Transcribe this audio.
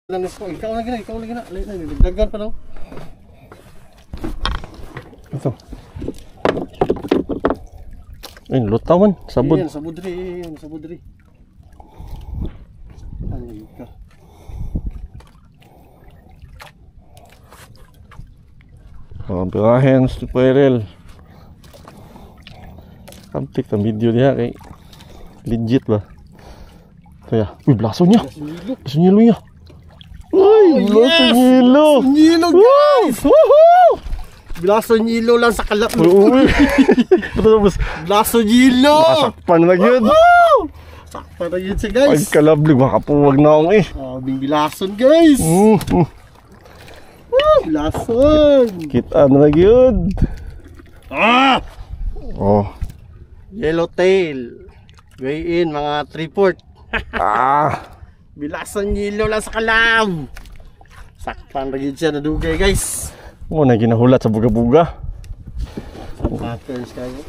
Ikaw lagi na. Dagdagan pa daw. Ito. Ay, lutawan. Sabod. Yan, sabod rin. Ano ka? Birahen si Perel. Kamtik ang video niya kay legit ba? Kaya, uy, blaso niya. Blaso nilo niya. Uy, blaso nilo. Nilo, guys. Woohoo! Blaso nilo lang sa kalap. Uy. Tapos Blaso nilo. nakasakpan na yun. Sakpa na yun siya, Ay, guys. kalablig. Makapuwag na akong eh. Bilason, guys. Bilason. Kita na yun. Oh. Yellowtail. Gayin, mga 3/4. Bilason nilo lang sa kalam. Sakpan na yun siya na dugay, guys. Oh, na ginahulat sa buga-buga. Patterns kayo.